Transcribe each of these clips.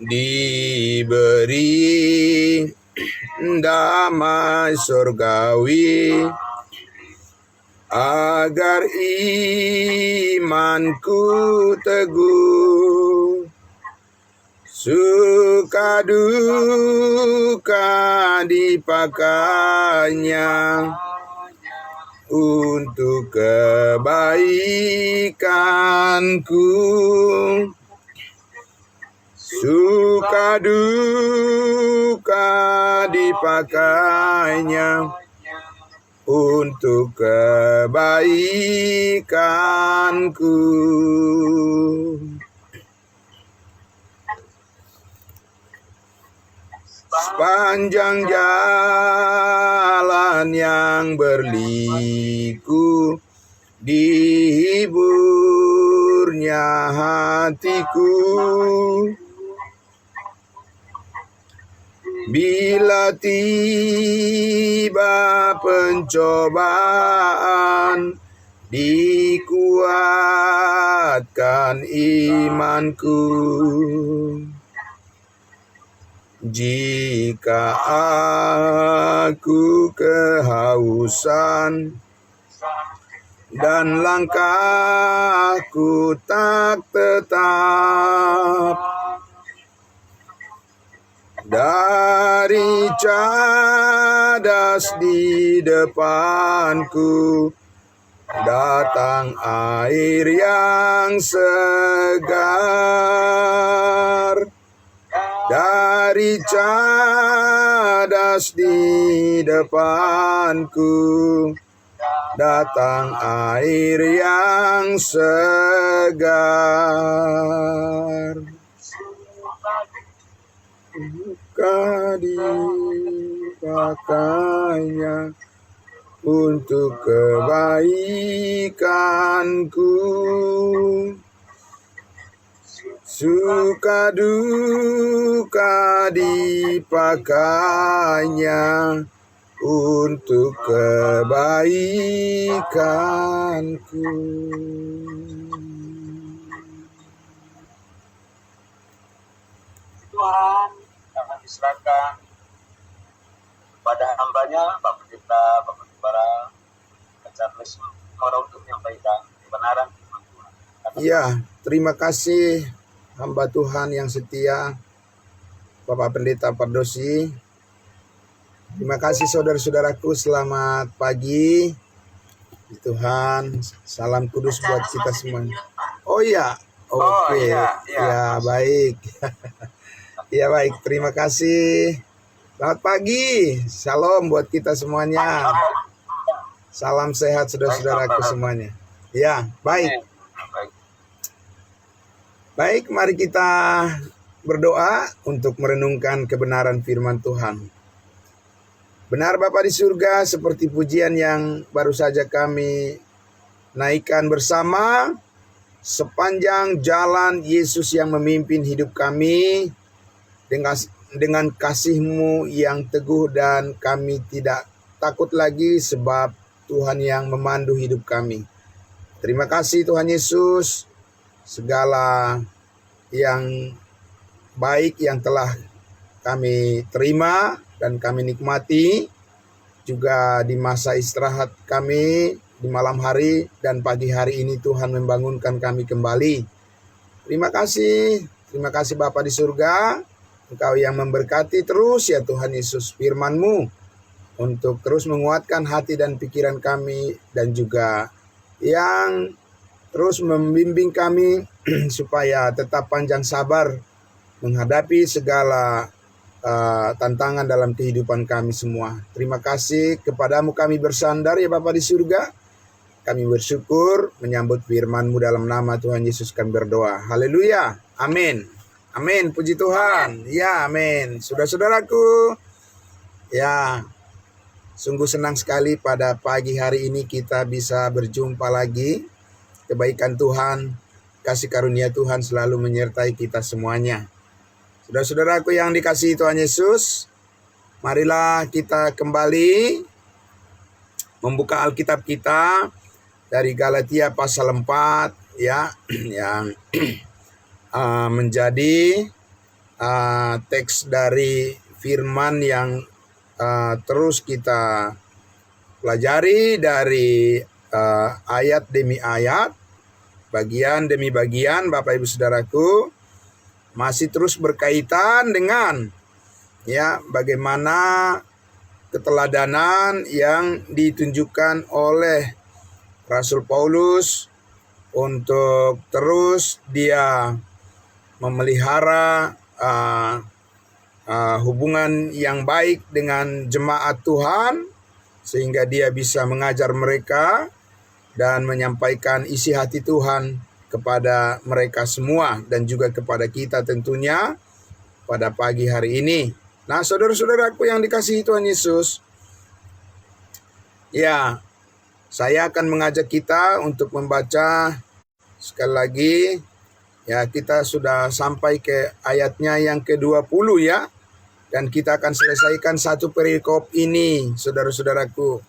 Diberi damai surgawi agar imanku teguh, suka duka dipakainya untuk kebaikanku. Suka duka dipakainya untuk kebaikanku. Sepanjang jalan yang berliku, dihiburnya hatiku. Bila tiba pencobaan, dikuatkan imanku. Jika aku kehausan dan langkahku tak tetap, dari cadas di depanku datang air yang segar. Dari cadas di depanku datang air yang segar. Suka dipakainya untuk kebaikanku. Suka duka dipakainya untuk kebaikanku. Tuhan, kami diserahkan pada hambanya, Bapak Pendeta, Bapak Gembala, Charles Moro untuk menyampaikan kebenaran firman Tuhan. Ya, terima kasih hamba Tuhan yang setia, Bapak Pendeta Pardosi. Terima kasih saudara-saudaraku, selamat pagi. Tuhan, salam kudus buat kita semua. Oh iya, oke. Ya, baik. Ya baik, terima kasih. Selamat pagi, shalom buat kita semuanya. Salam sehat saudara-saudaraku semuanya. Ya, baik. Baik, mari kita berdoa untuk merenungkan kebenaran firman Tuhan. Benar Bapa di surga, seperti pujian yang baru saja kami naikkan bersama, sepanjang jalan Yesus yang memimpin hidup kami, dengan kasih-Mu yang teguh, dan kami tidak takut lagi sebab Tuhan yang memandu hidup kami. Terima kasih Tuhan Yesus, segala yang baik yang telah kami terima dan kami nikmati, juga di masa istirahat kami di malam hari dan pagi hari ini Tuhan membangunkan kami kembali. Terima kasih Bapa di surga, Engkau yang memberkati terus ya Tuhan Yesus firman-Mu untuk terus menguatkan hati dan pikiran kami, dan juga yang terus membimbing kami supaya tetap panjang sabar menghadapi segala tantangan dalam kehidupan kami semua. Terima kasih kepadamu kami bersandar ya Bapa di surga. Kami bersyukur menyambut firman-Mu, dalam nama Tuhan Yesus kami berdoa. Haleluya. Amin. Amin. Puji Tuhan. Ya, amin. Saudara-saudaraku, ya, sungguh senang sekali pada pagi hari ini kita bisa berjumpa lagi. Kebaikan Tuhan, kasih karunia Tuhan selalu menyertai kita semuanya. Saudara-saudaraku yang dikasihi Tuhan Yesus, Marilah kita kembali membuka Alkitab kita dari Galatia pasal 4 ya, yang menjadi teks dari firman yang terus kita pelajari dari ayat demi ayat, bagian demi bagian, Bapak Ibu Saudaraku, masih terus berkaitan dengan ya bagaimana keteladanan yang ditunjukkan oleh Rasul Paulus untuk terus dia memelihara hubungan yang baik dengan jemaat Tuhan, sehingga dia bisa mengajar mereka dan menyampaikan isi hati Tuhan kepada mereka semua dan juga kepada kita tentunya pada pagi hari ini. Nah, saudara-saudaraku yang dikasihi Tuhan Yesus, ya, saya akan mengajak kita untuk membaca sekali lagi. Ya, kita sudah sampai ke ayatnya yang ke-20 ya. Dan kita akan selesaikan satu perikop ini, saudara-saudaraku.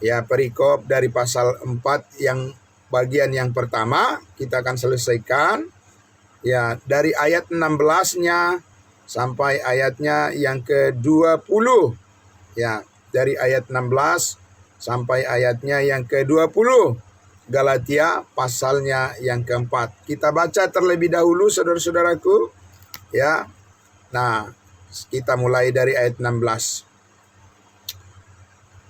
Ya, perikop dari pasal 4 yang bagian yang pertama kita akan selesaikan. Ya, dari ayat 16-nya sampai ayatnya yang ke-20. Ya, dari ayat 16 sampai ayatnya yang ke-20. Galatia pasalnya yang keempat. Kita baca terlebih dahulu, saudara-saudaraku. Ya. Nah, kita mulai dari ayat 16.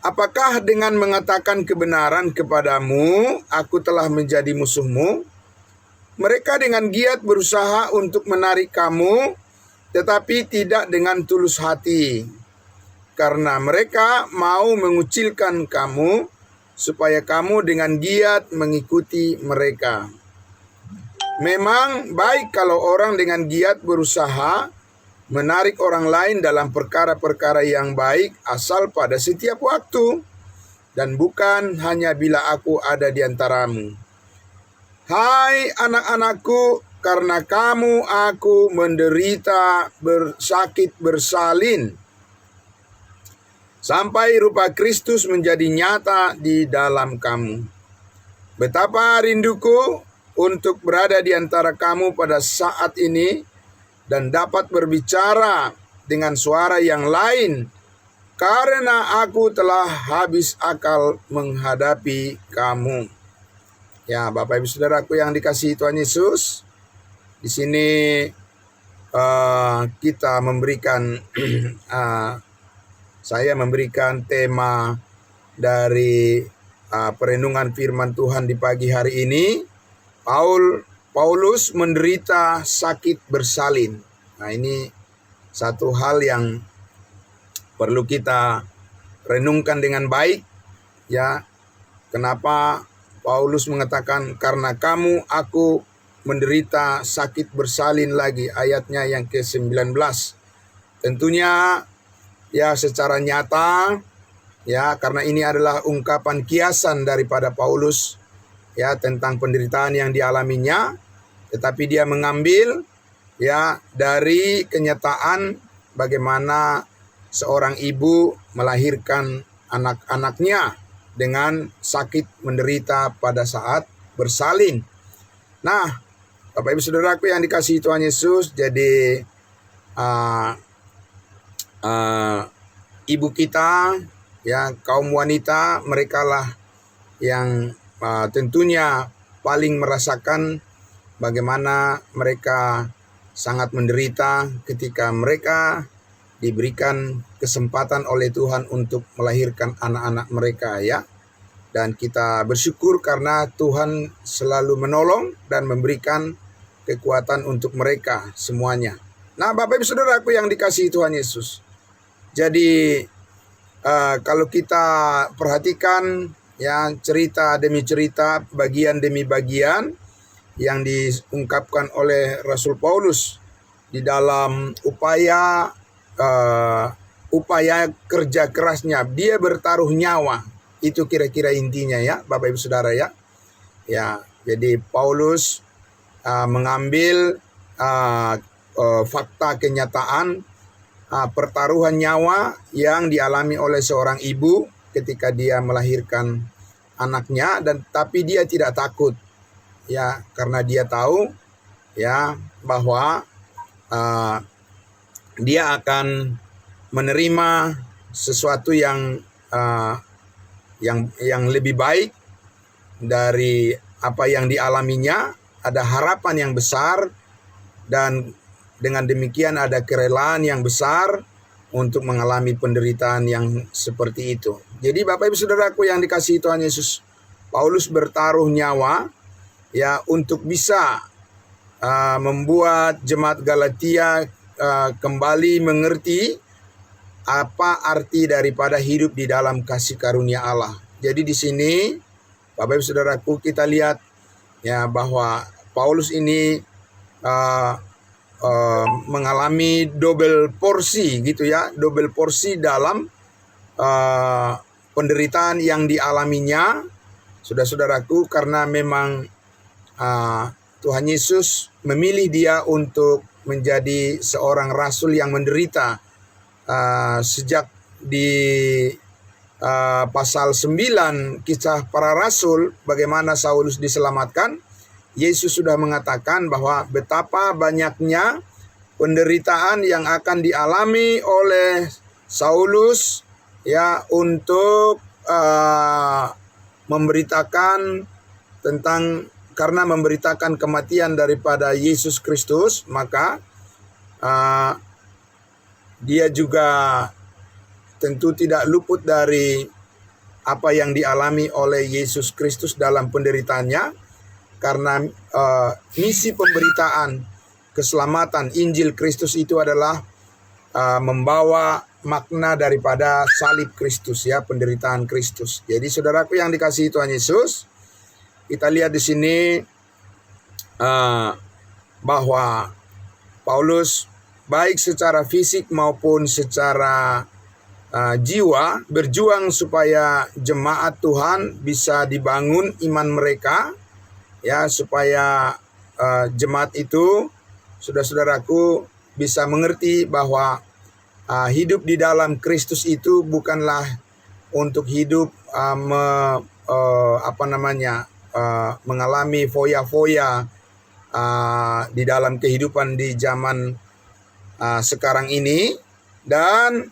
Apakah dengan mengatakan kebenaran kepadamu, aku telah menjadi musuhmu? Mereka dengan giat berusaha untuk menarik kamu, tetapi tidak dengan tulus hati. Karena mereka mau mengucilkan kamu, supaya kamu dengan giat mengikuti mereka. Memang baik kalau orang dengan giat berusaha menarik orang lain dalam perkara-perkara yang baik, asal pada setiap waktu, dan bukan hanya bila aku ada di antaramu. Hai anak-anakku, karena kamu aku menderita sakit bersalin, sampai rupa Kristus menjadi nyata di dalam kamu. Betapa rinduku untuk berada di antara kamu pada saat ini dan dapat berbicara dengan suara yang lain, karena aku telah habis akal menghadapi kamu. Ya, Bapak Ibu Saudaraku yang dikasihi Tuhan Yesus, di sini kita memberikan saya memberikan tema dari perenungan firman Tuhan di pagi hari ini. Paulus menderita sakit bersalin. Nah, ini satu hal yang perlu kita renungkan dengan baik. Ya, kenapa Paulus mengatakan karena kamu aku menderita sakit bersalin lagi, ayatnya yang ke-19. Tentunya ya secara nyata ya, karena ini adalah ungkapan kiasan daripada Paulus ya tentang penderitaan yang dialaminya, tetapi dia mengambil ya dari kenyataan bagaimana seorang ibu melahirkan anak-anaknya dengan sakit menderita pada saat bersalin. Nah, Bapak Ibu Saudaraku yang dikasihi Tuhan Yesus, jadi ibu kita ya, kaum wanita, merekalah yang tentunya paling merasakan bagaimana mereka sangat menderita ketika mereka diberikan kesempatan oleh Tuhan untuk melahirkan anak-anak mereka ya. Dan kita bersyukur karena Tuhan selalu menolong dan memberikan kekuatan untuk mereka semuanya. Nah, Bapak Ibu Saudaraku yang dikasihi Tuhan Yesus, jadi kalau kita perhatikan ya cerita demi cerita, bagian demi bagian yang diungkapkan oleh Rasul Paulus di dalam upaya kerja kerasnya, dia bertaruh nyawa. Itu kira-kira intinya ya, Bapak Ibu Saudara ya. Ya, jadi Paulus mengambil fakta kenyataan pertaruhan nyawa yang dialami oleh seorang ibu ketika dia melahirkan anaknya, dan tapi dia tidak takut, ya, karena dia tahu, ya, bahwa dia akan menerima sesuatu yang lebih baik dari apa yang dialaminya. Ada harapan yang besar, dan dengan demikian ada kerelaan yang besar untuk mengalami penderitaan yang seperti itu. Jadi Bapak Ibu Saudaraku yang dikasihi Tuhan Yesus, Paulus bertaruh nyawa, ya, untuk bisa membuat jemaat Galatia kembali mengerti apa arti daripada hidup di dalam kasih karunia Allah. Jadi di sini Bapak Ibu Saudaraku kita lihat, ya, bahwa Paulus ini mengalami double porsi gitu, ya, double porsi dalam penderitaan yang dialaminya, saudara-saudaraku, karena memang Tuhan Yesus memilih dia untuk menjadi seorang rasul yang menderita. Sejak di pasal 9 kisah para rasul, bagaimana Saulus diselamatkan, Yesus sudah mengatakan bahwa betapa banyaknya penderitaan yang akan dialami oleh Saulus, ya, untuk memberitakan tentang, karena memberitakan kematian daripada Yesus Kristus, maka dia juga tentu tidak luput dari apa yang dialami oleh Yesus Kristus dalam penderitaannya. Karena misi pemberitaan keselamatan Injil Kristus itu adalah membawa makna daripada salib Kristus, ya, penderitaan Kristus. Jadi saudaraku yang dikasihi Tuhan Yesus, kita lihat di sini bahwa Paulus baik secara fisik maupun secara jiwa berjuang supaya jemaat Tuhan bisa dibangun iman mereka, ya, supaya jemaat itu, saudara-saudaraku, bisa mengerti bahwa hidup di dalam Kristus itu bukanlah untuk hidup mengalami foya-foya di dalam kehidupan di zaman sekarang ini, dan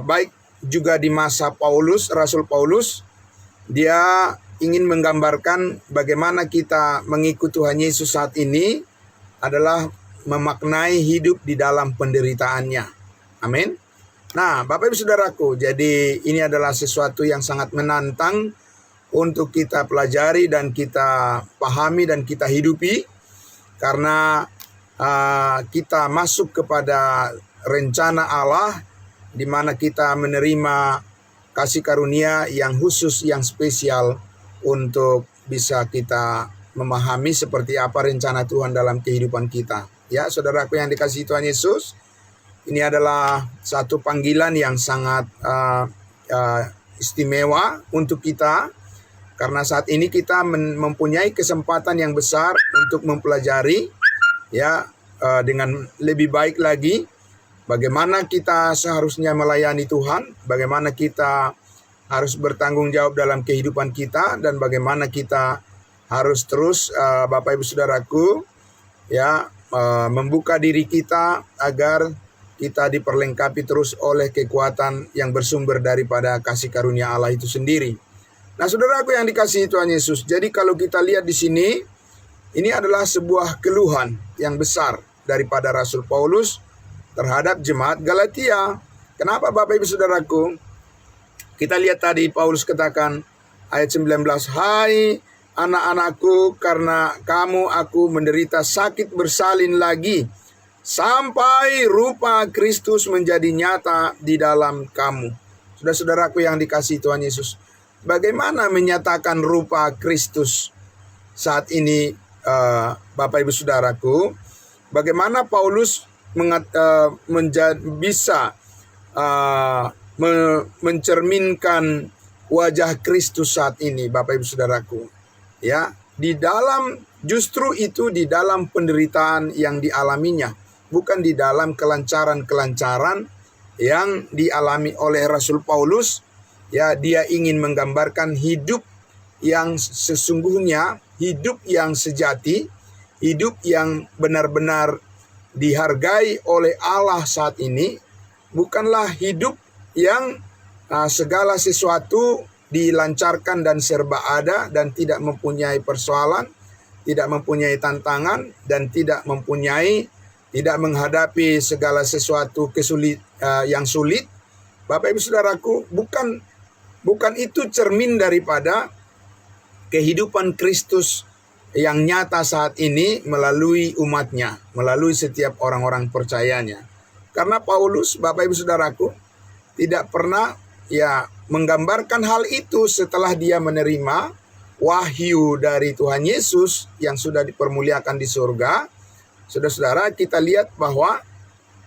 baik juga di masa Paulus, Rasul Paulus, dia ingin menggambarkan bagaimana kita mengikuti Tuhan Yesus saat ini adalah memaknai hidup di dalam penderitaannya. Amin. Nah, Bapak Ibu Saudaraku, jadi ini adalah sesuatu yang sangat menantang untuk kita pelajari dan kita pahami dan kita hidupi, karena kita masuk kepada rencana Allah di mana kita menerima kasih karunia yang khusus, yang spesial, untuk bisa kita memahami seperti apa rencana Tuhan dalam kehidupan kita. Ya, saudaraku yang dikasihi Tuhan Yesus, ini adalah satu panggilan yang sangat istimewa untuk kita, karena saat ini kita mempunyai kesempatan yang besar untuk mempelajari, ya, dengan lebih baik lagi bagaimana kita seharusnya melayani Tuhan, bagaimana kita harus bertanggung jawab dalam kehidupan kita, dan bagaimana kita harus terus, Bapak Ibu Saudaraku, ya, membuka diri kita agar kita diperlengkapi terus oleh kekuatan yang bersumber daripada kasih karunia Allah itu sendiri. Nah, saudaraku yang dikasihi Tuhan Yesus, jadi kalau kita lihat di sini, ini adalah sebuah keluhan yang besar daripada Rasul Paulus terhadap jemaat Galatia. Kenapa, Bapak Ibu Saudaraku? Kita lihat tadi Paulus katakan ayat 19, "Hai anak-anakku, karena kamu aku menderita sakit bersalin lagi, sampai rupa Kristus menjadi nyata di dalam kamu." Saudara-saudaraku yang dikasihi Tuhan Yesus, bagaimana menyatakan rupa Kristus saat ini, Bapak Ibu Saudaraku? Bagaimana Paulus bisa mencerminkan wajah Kristus saat ini, Bapak Ibu Saudaraku? Ya, di dalam, justru itu di dalam penderitaan yang dialaminya, bukan di dalam kelancaran-kelancaran yang dialami oleh Rasul Paulus. Ya, dia ingin menggambarkan hidup yang sesungguhnya, hidup yang sejati, hidup yang benar-benar dihargai oleh Allah saat ini, bukanlah hidup yang segala sesuatu dilancarkan dan serba ada dan tidak mempunyai persoalan, tidak mempunyai tantangan, dan tidak menghadapi segala sesuatu yang sulit. Bapak Ibu Saudaraku, bukan itu cermin daripada kehidupan Kristus yang nyata saat ini melalui umatnya, melalui setiap orang-orang percayanya. Karena Paulus, Bapak Ibu Saudaraku, tidak pernah menggambarkan hal itu setelah dia menerima wahyu dari Tuhan Yesus yang sudah dipermuliakan di surga. Saudara-saudara, kita lihat bahwa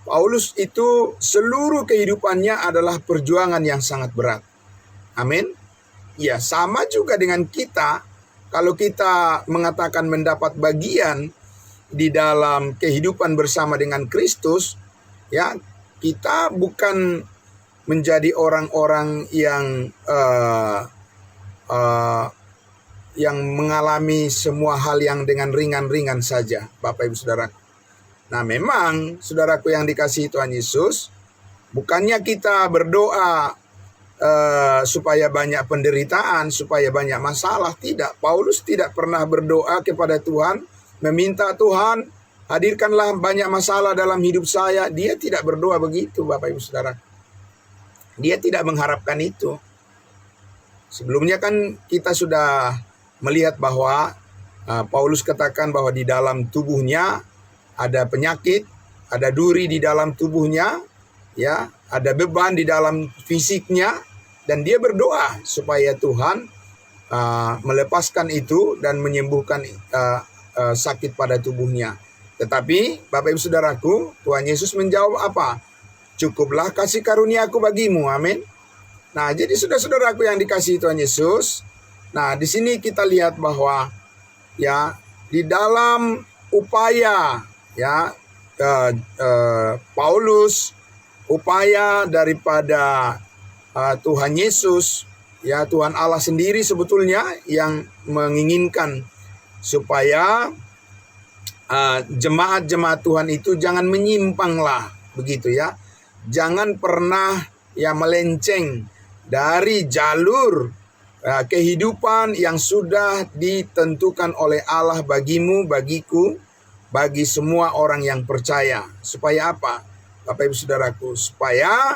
Paulus itu seluruh kehidupannya adalah perjuangan yang sangat berat. Amin. Ya, sama juga dengan kita. Kalau kita mengatakan mendapat bagian di dalam kehidupan bersama dengan Kristus, ya, kita bukan menjadi orang-orang yang mengalami semua hal yang dengan ringan-ringan saja, Bapak Ibu Saudara. Nah, memang saudaraku yang dikasihi Tuhan Yesus, bukannya kita berdoa supaya banyak penderitaan, supaya banyak masalah. Tidak, Paulus tidak pernah berdoa kepada Tuhan, meminta Tuhan, hadirkanlah banyak masalah dalam hidup saya. Dia tidak berdoa begitu, Bapak Ibu Saudara. Dia tidak mengharapkan itu. Sebelumnya kan kita sudah melihat bahwa Paulus katakan bahwa di dalam tubuhnya ada penyakit, ada duri di dalam tubuhnya, ya, ada beban di dalam fisiknya, dan dia berdoa supaya Tuhan melepaskan itu dan menyembuhkan sakit pada tubuhnya. Tetapi Bapak Ibu Saudaraku, Tuhan Yesus menjawab apa? Cukuplah kasih karunia-Ku bagimu. Amin. Nah, jadi saudara-saudaraku yang dikasihi Tuhan Yesus, nah di sini kita lihat bahwa ya di dalam upaya Paulus, upaya daripada Tuhan Yesus, ya Tuhan Allah sendiri sebetulnya yang menginginkan supaya jemaat-jemaat Tuhan itu jangan menyimpanglah, begitu ya. Jangan pernah melenceng dari jalur kehidupan yang sudah ditentukan oleh Allah bagimu, bagiku, bagi semua orang yang percaya. Supaya apa? Bapak Ibu Saudaraku, supaya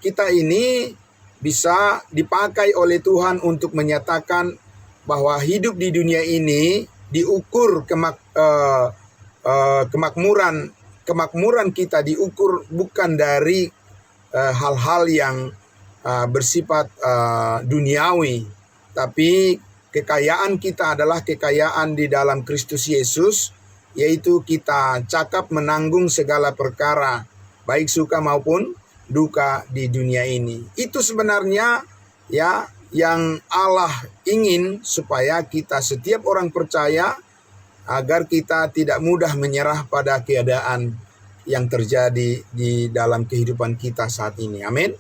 kita ini bisa dipakai oleh Tuhan untuk menyatakan bahwa hidup di dunia ini diukur kemakmuran kita diukur bukan dari hal-hal yang bersifat duniawi, tapi kekayaan kita adalah kekayaan di dalam Kristus Yesus, yaitu kita cakap menanggung segala perkara, baik suka maupun duka di dunia ini. Itu sebenarnya ya yang Allah ingin supaya kita setiap orang percaya, agar kita tidak mudah menyerah pada keadaan yang terjadi di dalam kehidupan kita saat ini. Amin.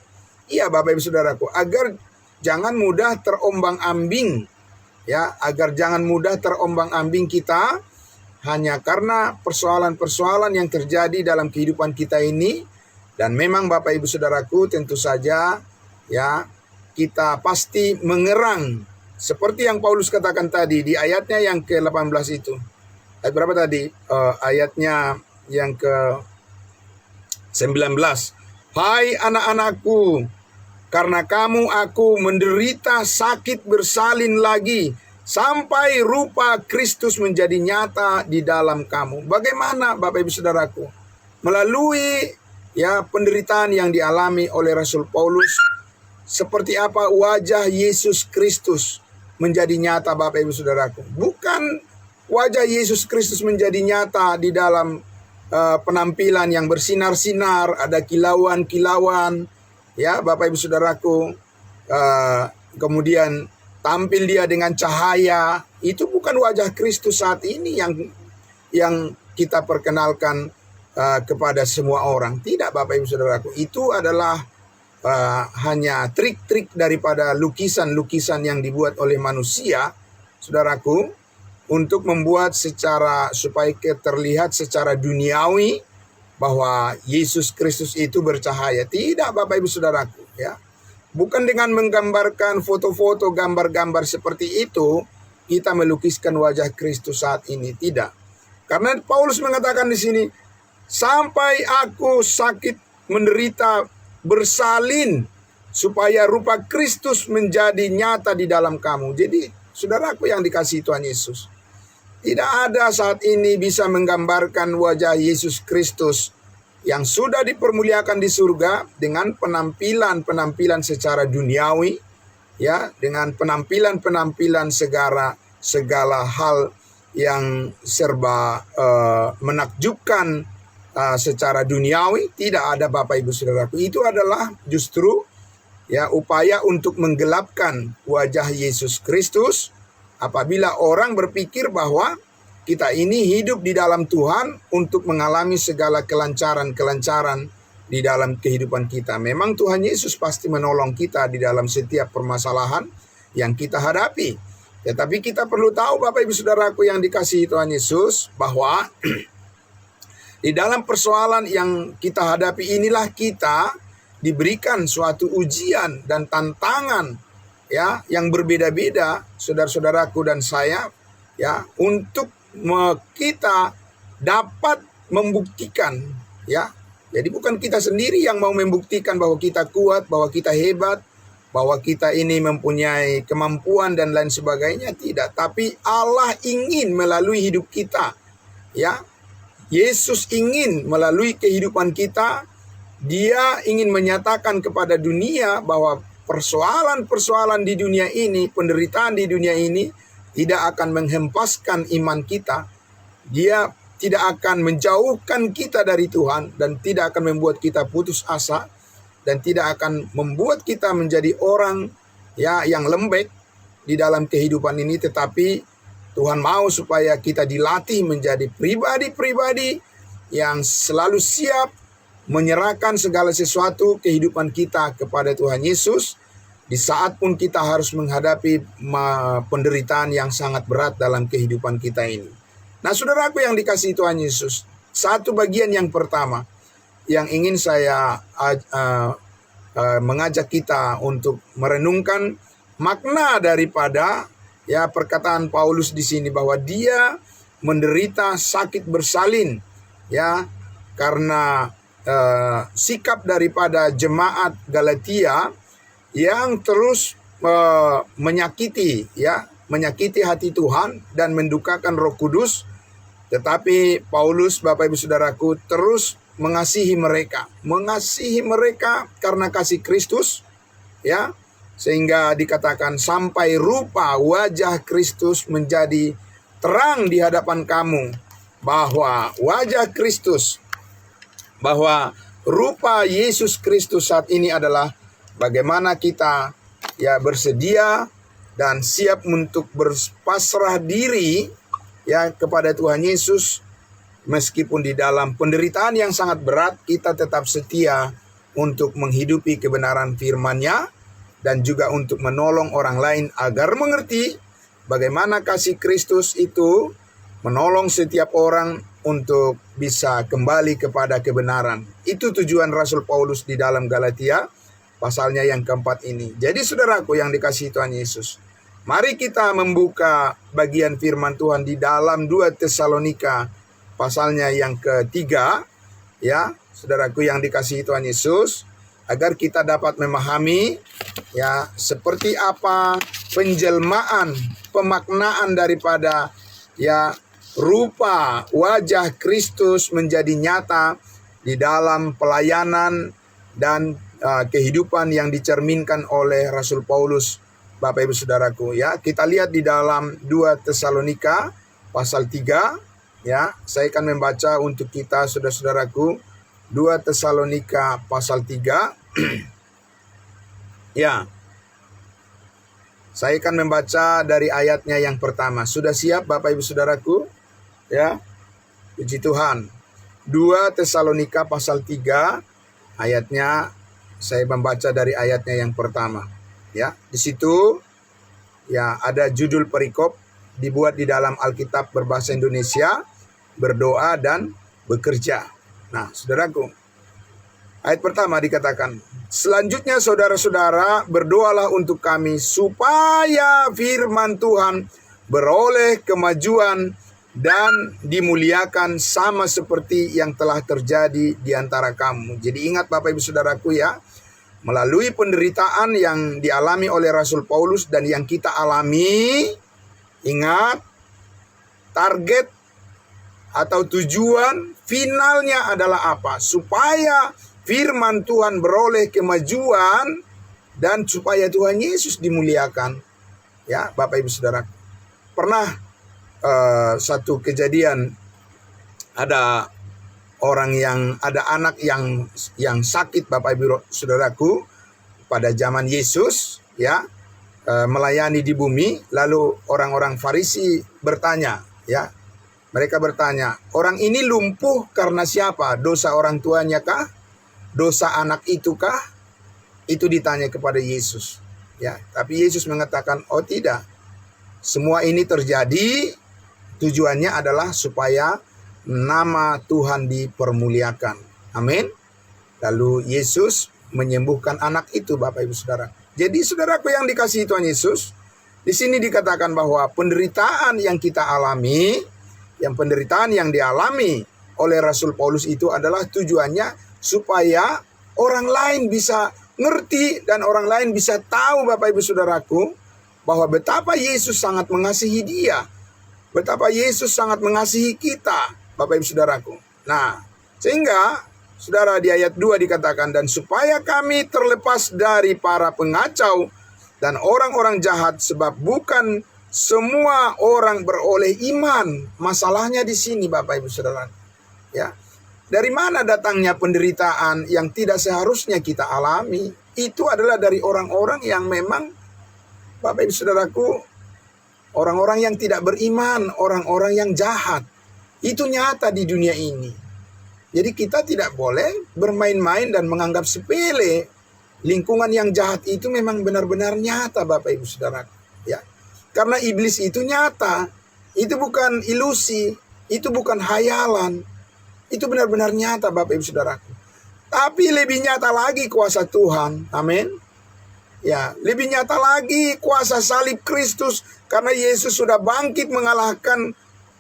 Iya Bapak Ibu Saudaraku, agar jangan mudah terombang-ambing, ya, agar jangan mudah terombang-ambing kita hanya karena persoalan-persoalan yang terjadi dalam kehidupan kita ini. Dan memang Bapak Ibu Saudaraku, tentu saja ya kita pasti mengerang seperti yang Paulus katakan tadi di ayatnya yang ke-18 itu. Ayat berapa tadi? Ayatnya yang ke-19. Hai anak-anakku, karena kamu aku menderita sakit bersalin lagi, sampai rupa Kristus menjadi nyata di dalam kamu. Bagaimana Bapak Ibu Saudaraku? Melalui penderitaan yang dialami oleh Rasul Paulus, seperti apa wajah Yesus Kristus menjadi nyata Bapak Ibu Saudaraku. Bukan wajah Yesus Kristus menjadi nyata di dalam penampilan yang bersinar-sinar, ada kilauan-kilauan, ya Bapak Ibu Saudaraku. Kemudian tampil dia dengan cahaya. Itu bukan wajah Kristus saat ini yang kita perkenalkan kepada semua orang. Tidak, Bapak Ibu Saudaraku, itu adalah hanya trik-trik daripada lukisan-lukisan yang dibuat oleh manusia, saudaraku, untuk membuat supaya terlihat secara duniawi bahwa Yesus Kristus itu bercahaya. Tidak, Bapak Ibu Saudaraku, ya. Bukan dengan menggambarkan foto-foto, gambar-gambar seperti itu kita melukiskan wajah Kristus saat ini. Tidak. Karena Paulus mengatakan di sini, sampai aku sakit menderita bersalin supaya rupa Kristus menjadi nyata di dalam kamu. Jadi, saudaraku yang dikasihi Tuhan Yesus, tidak ada saat ini bisa menggambarkan wajah Yesus Kristus yang sudah dipermuliakan di surga dengan penampilan secara duniawi, ya, dengan penampilan segala hal yang serba menakjubkan secara duniawi. Tidak ada, Bapak Ibu Saudaraku. Itu adalah justru, ya, upaya untuk menggelapkan wajah Yesus Kristus apabila orang berpikir bahwa kita ini hidup di dalam Tuhan untuk mengalami segala kelancaran di dalam kehidupan kita. Memang Tuhan Yesus pasti menolong kita di dalam setiap permasalahan yang kita hadapi. Tetapi kita perlu tahu, Bapak Ibu Saudaraku yang dikasihi Tuhan Yesus, bahwa di dalam persoalan yang kita hadapi inilah kita diberikan suatu ujian dan tantangan, ya, yang berbeda-beda, saudara-saudaraku dan saya, ya, untuk kita dapat membuktikan, ya. Jadi bukan kita sendiri yang mau membuktikan bahwa kita kuat, bahwa kita hebat, bahwa kita ini mempunyai kemampuan dan lain sebagainya, tidak. Tapi Allah ingin melalui hidup kita, ya. Yesus ingin melalui kehidupan kita, Dia ingin menyatakan kepada dunia bahwa persoalan-persoalan di dunia ini, penderitaan di dunia ini tidak akan menghempaskan iman kita. Dia tidak akan menjauhkan kita dari Tuhan dan tidak akan membuat kita putus asa dan tidak akan membuat kita menjadi orang, ya, yang lembek di dalam kehidupan ini, tetapi Tuhan mau supaya kita dilatih menjadi pribadi-pribadi yang selalu siap menyerahkan segala sesuatu kehidupan kita kepada Tuhan Yesus di saat pun kita harus menghadapi penderitaan yang sangat berat dalam kehidupan kita ini. Nah, saudaraku yang dikasihi Tuhan Yesus, satu bagian yang pertama yang ingin saya mengajak kita untuk merenungkan makna daripada, ya, perkataan Paulus di sini bahwa dia menderita sakit bersalin, ya, karena sikap daripada jemaat Galatia yang terus menyakiti hati Tuhan dan mendukakan Roh Kudus. Tetapi Paulus, Bapak Ibu Saudaraku, terus mengasihi mereka karena kasih Kristus, ya. Sehingga dikatakan sampai rupa wajah Kristus menjadi terang di hadapan kamu, bahwa wajah Kristus, bahwa rupa Yesus Kristus saat ini adalah bagaimana kita, ya, bersedia dan siap untuk berpasrah diri, ya, kepada Tuhan Yesus. Meskipun di dalam penderitaan yang sangat berat, kita tetap setia untuk menghidupi kebenaran firman-Nya dan juga untuk menolong orang lain agar mengerti bagaimana kasih Kristus itu menolong setiap orang untuk bisa kembali kepada kebenaran. Itu tujuan Rasul Paulus di dalam Galatia pasalnya yang keempat ini. Jadi saudaraku yang dikasihi Tuhan Yesus, mari kita membuka bagian firman Tuhan di dalam 2 Tesalonika pasalnya yang ketiga, ya, saudaraku yang dikasihi Tuhan Yesus, agar kita dapat memahami, ya, seperti apa penjelmaan, pemaknaan daripada, ya, rupa wajah Kristus menjadi nyata di dalam pelayanan dan kehidupan yang dicerminkan oleh Rasul Paulus, Bapak Ibu Saudaraku, ya. Kita lihat di dalam 2 Tesalonika pasal 3, ya. Saya akan membaca untuk kita, saudara-saudaraku, 2 Tesalonika pasal 3. Ya. Saya akan membaca dari ayatnya yang pertama. Sudah siap Bapak Ibu Saudaraku? Ya. Puji Tuhan. 2 Tesalonika pasal 3 ayatnya, saya membaca dari ayatnya yang pertama. Ya, di situ ya ada judul perikop dibuat di dalam Alkitab berbahasa Indonesia, berdoa dan bekerja. Nah, saudaraku, ayat pertama dikatakan, selanjutnya saudara-saudara berdoalah untuk kami supaya firman Tuhan beroleh kemajuan dan dimuliakan sama seperti yang telah terjadi di antara kamu. Jadi ingat Bapak Ibu Saudaraku ya, melalui penderitaan yang dialami oleh Rasul Paulus dan yang kita alami, ingat, target atau tujuan finalnya adalah apa? Supaya firman Tuhan beroleh kemajuan dan supaya Tuhan Yesus dimuliakan. Ya, Bapak Ibu Saudara. Pernah satu kejadian, ada anak yang sakit, Bapak Ibu Saudaraku, pada zaman Yesus ya, melayani di bumi. Lalu orang-orang Farisi bertanya ya, mereka bertanya, orang ini lumpuh karena siapa? Dosa orang tuanya kah? Dosa anak itu kah? Itu ditanya kepada Yesus ya. Tapi Yesus mengatakan, oh tidak, semua ini terjadi tujuannya adalah supaya nama Tuhan dipermuliakan. Amin. Lalu Yesus menyembuhkan anak itu, Bapak Ibu Saudara. Jadi saudaraku yang dikasihi Tuhan Yesus, di sini dikatakan bahwa penderitaan yang kita alami, penderitaan yang dialami oleh Rasul Paulus itu adalah tujuannya supaya orang lain bisa ngerti dan orang lain bisa tahu, Bapak Ibu Saudaraku, bahwa betapa Yesus sangat mengasihi dia. Betapa Yesus sangat mengasihi kita, Bapak Ibu Saudaraku. Nah, sehingga saudara di ayat 2 dikatakan, dan supaya kami terlepas dari para pengacau dan orang-orang jahat, sebab bukan semua orang beroleh iman. Masalahnya di sini, Bapak Ibu Saudara. Ya. Dari mana datangnya penderitaan yang tidak seharusnya kita alami? Itu adalah dari orang-orang yang memang, Bapak Ibu Saudaraku, orang-orang yang tidak beriman, orang-orang yang jahat. Itu nyata di dunia ini. Jadi kita tidak boleh bermain-main dan menganggap sepele. Lingkungan yang jahat itu memang benar-benar nyata, Bapak Ibu Saudara. Ya. Karena iblis itu nyata. Itu bukan ilusi, itu bukan hayalan. Itu benar-benar nyata, Bapak Ibu Saudara. Tapi lebih nyata lagi kuasa Tuhan. Amin. Ya, lebih nyata lagi kuasa salib Kristus, karena Yesus sudah bangkit mengalahkan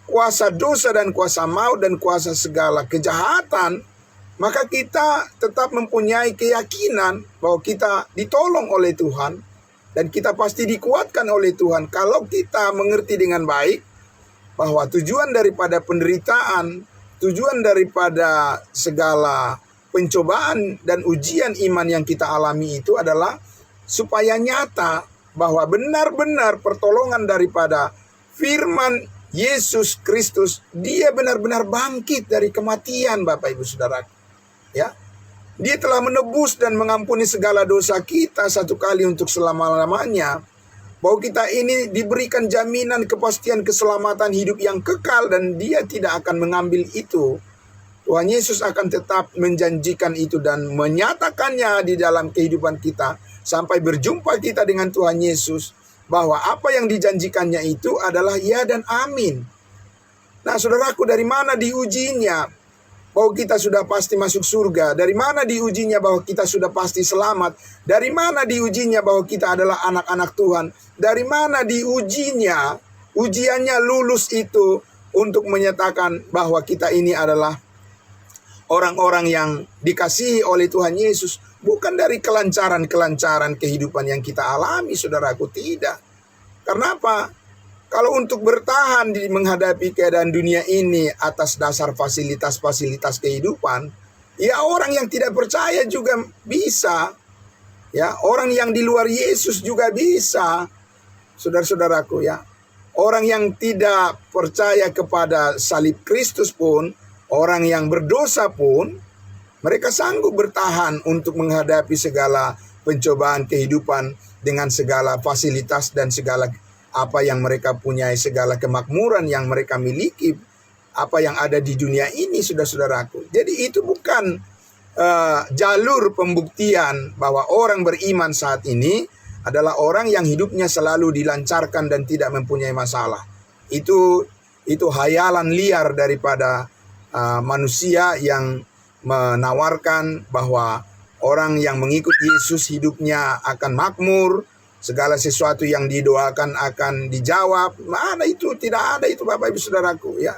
kuasa dosa dan kuasa maut dan kuasa segala kejahatan. Maka kita tetap mempunyai keyakinan bahwa kita ditolong oleh Tuhan dan kita pasti dikuatkan oleh Tuhan kalau kita mengerti dengan baik bahwa tujuan daripada penderitaan, tujuan daripada segala pencobaan dan ujian iman yang kita alami itu adalah supaya nyata bahwa benar-benar pertolongan daripada firman Yesus Kristus, dia benar-benar bangkit dari kematian, Bapak Ibu Saudara. Ya, dia telah menebus dan mengampuni segala dosa kita satu kali untuk selama-lamanya. Bahwa kita ini diberikan jaminan kepastian keselamatan hidup yang kekal dan dia tidak akan mengambil itu. Tuhan Yesus akan tetap menjanjikan itu dan menyatakannya di dalam kehidupan kita sampai berjumpa kita dengan Tuhan Yesus, bahwa apa yang dijanjikannya itu adalah ya dan amin. Nah, saudaraku, dari mana diujinya bahwa kita sudah pasti masuk surga? Dari mana diujinya bahwa kita sudah pasti selamat? Dari mana diujinya bahwa kita adalah anak-anak Tuhan? Dari mana diujinya? Ujiannya lulus itu untuk menyatakan bahwa kita ini adalah orang-orang yang dikasihi oleh Tuhan Yesus. Bukan dari kelancaran-kelancaran kehidupan yang kita alami, saudaraku, tidak. Karena apa? Kalau untuk bertahan menghadapi keadaan dunia ini atas dasar fasilitas-fasilitas kehidupan, ya orang yang tidak percaya juga bisa. Ya, orang yang di luar Yesus juga bisa. Saudara-saudaraku ya. Orang yang tidak percaya kepada salib Kristus pun, orang yang berdosa pun, mereka sanggup bertahan untuk menghadapi segala pencobaan kehidupan dengan segala fasilitas dan segala apa yang mereka punyai, segala kemakmuran yang mereka miliki apa yang ada di dunia ini, saudara-saudaraku. Jadi itu bukan jalur pembuktian bahwa orang beriman saat ini adalah orang yang hidupnya selalu dilancarkan dan tidak mempunyai masalah. Itu hayalan liar daripada manusia yang menawarkan bahwa orang yang mengikut Yesus hidupnya akan makmur, segala sesuatu yang didoakan akan dijawab. Mana itu? Tidak ada itu, Bapak Ibu Saudaraku, ya.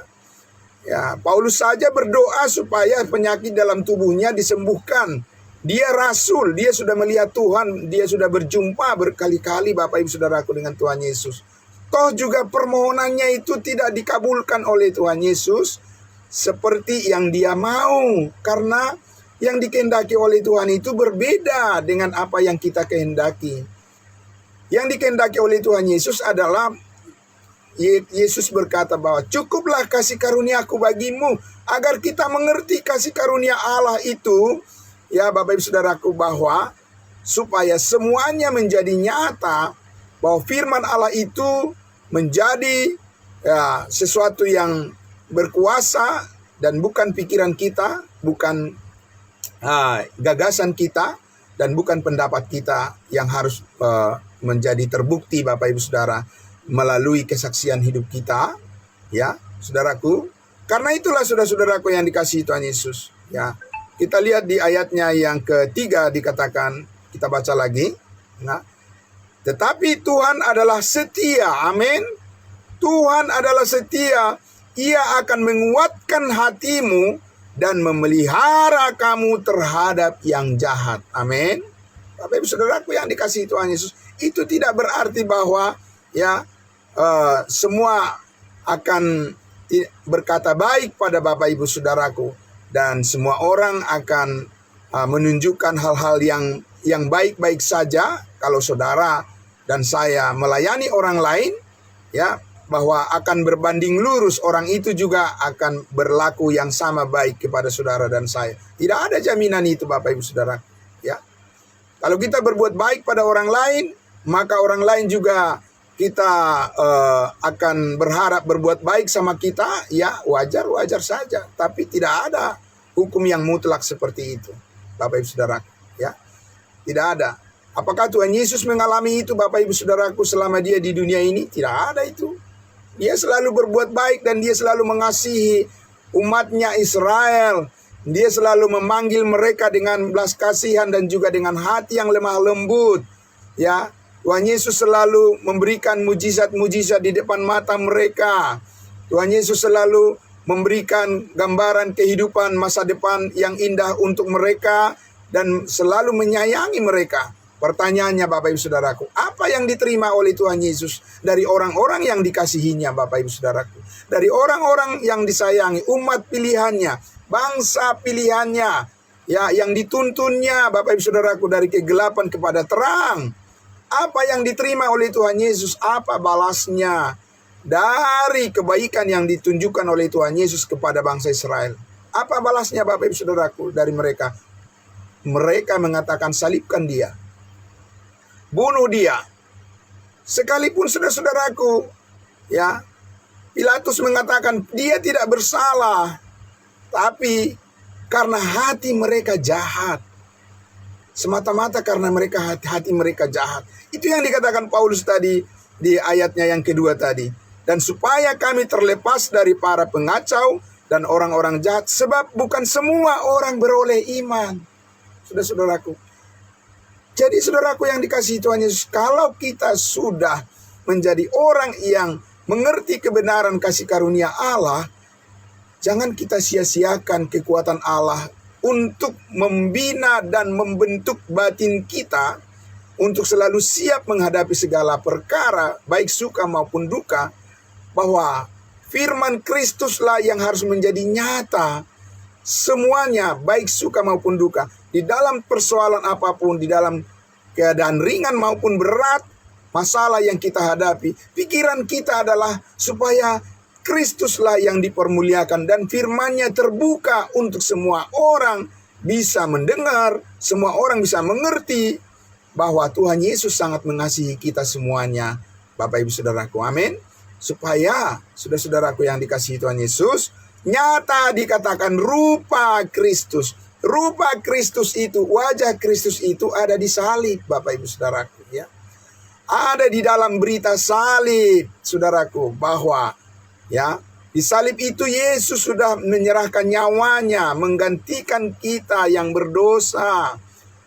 Ya, Paulus saja berdoa supaya penyakit dalam tubuhnya disembuhkan. Dia rasul, dia sudah melihat Tuhan, dia sudah berjumpa berkali-kali, Bapak Ibu Saudaraku, dengan Tuhan Yesus. Toh juga permohonannya itu tidak dikabulkan oleh Tuhan Yesus seperti yang dia mau, karena yang dikehendaki oleh Tuhan itu berbeda dengan apa yang kita kehendaki. Yang dikehendaki oleh Tuhan Yesus adalah, Yesus berkata bahwa cukuplah kasih karuniaku bagimu, agar kita mengerti kasih karunia Allah itu, ya Bapak Ibu Saudaraku, bahwa supaya semuanya menjadi nyata, bahwa firman Allah itu menjadi ya sesuatu yang berkuasa dan bukan pikiran kita, bukan gagasan kita, dan bukan pendapat kita yang harus menjadi terbukti, Bapak Ibu Saudara, melalui kesaksian hidup kita, ya saudaraku. Karena itulah saudara-saudaraku yang dikasihi Tuhan Yesus, ya. Kita lihat di ayatnya yang ketiga dikatakan, kita baca lagi. Nah, tetapi Tuhan adalah setia, amin. Tuhan adalah setia, Ia akan menguatkan hatimu dan memelihara kamu terhadap yang jahat, amin. Bapak Ibu Saudaraku yang dikasihi Tuhan Yesus, itu tidak berarti bahwa ya semua akan berkata baik pada Bapak Ibu Saudaraku, dan semua orang akan menunjukkan hal-hal yang baik-baik saja kalau saudara dan saya melayani orang lain, ya, bahwa akan berbanding lurus orang itu juga akan berlaku yang sama baik kepada saudara dan saya. Tidak ada jaminan itu, Bapak Ibu Saudara, ya. Kalau kita berbuat baik pada orang lain, maka orang lain juga kita akan berharap berbuat baik sama kita, ya wajar-wajar saja. Tapi tidak ada hukum yang mutlak seperti itu, Bapak Ibu Saudara, ya. Tidak ada. Apakah Tuhan Yesus mengalami itu, Bapak Ibu Saudaraku, selama dia di dunia ini? Tidak ada itu. Dia selalu berbuat baik dan dia selalu mengasihi umatnya Israel. Dia selalu memanggil mereka dengan belas kasihan dan juga dengan hati yang lemah lembut, ya. Tuhan Yesus selalu memberikan mujizat-mujizat di depan mata mereka. Tuhan Yesus selalu memberikan gambaran kehidupan masa depan yang indah untuk mereka dan selalu menyayangi mereka. Pertanyaannya, Bapak Ibu Saudaraku, apa yang diterima oleh Tuhan Yesus dari orang-orang yang dikasihinya, Bapak Ibu Saudaraku? Dari orang-orang yang disayangi, umat pilihannya, bangsa pilihannya, ya, yang dituntunnya, Bapak Ibu Saudaraku, dari kegelapan kepada terang. Apa yang diterima oleh Tuhan Yesus? Apa balasnya dari kebaikan yang ditunjukkan oleh Tuhan Yesus kepada bangsa Israel? Apa balasnya, Bapak Ibu Saudaraku, dari mereka? Mereka mengatakan, salibkan dia, bunuh dia. Sekalipun saudara-saudaraku, ya, Pilatus mengatakan dia tidak bersalah, tapi karena hati mereka jahat. Semata-mata karena hati mereka jahat. Itu yang dikatakan Paulus tadi di ayatnya yang kedua tadi. Dan supaya kami terlepas dari para pengacau dan orang-orang jahat, sebab bukan semua orang beroleh iman. Saudara-saudaraku. Jadi saudaraku yang dikasihi Tuhan Yesus, kalau kita sudah menjadi orang yang mengerti kebenaran kasih karunia Allah, jangan kita sia-siakan kekuatan Allah untuk membina dan membentuk batin kita untuk selalu siap menghadapi segala perkara, baik suka maupun duka, bahwa firman Kristuslah yang harus menjadi nyata semuanya, baik suka maupun duka, di dalam persoalan apapun, di dalam keadaan ringan maupun berat, masalah yang kita hadapi, pikiran kita adalah supaya Kristuslah yang dipermuliakan dan firman-Nya terbuka untuk semua orang bisa mendengar, semua orang bisa mengerti bahwa Tuhan Yesus sangat mengasihi kita semuanya, Bapak Ibu Saudaraku, amin. Supaya saudara-saudaraku yang dikasihi Tuhan Yesus, nyata dikatakan rupa Kristus. Rupa Kristus itu, wajah Kristus itu ada di salib, Bapak Ibu Saudaraku, ya. Ada di dalam berita salib, saudaraku, bahwa ya, di salib itu Yesus sudah menyerahkan nyawanya, menggantikan kita yang berdosa,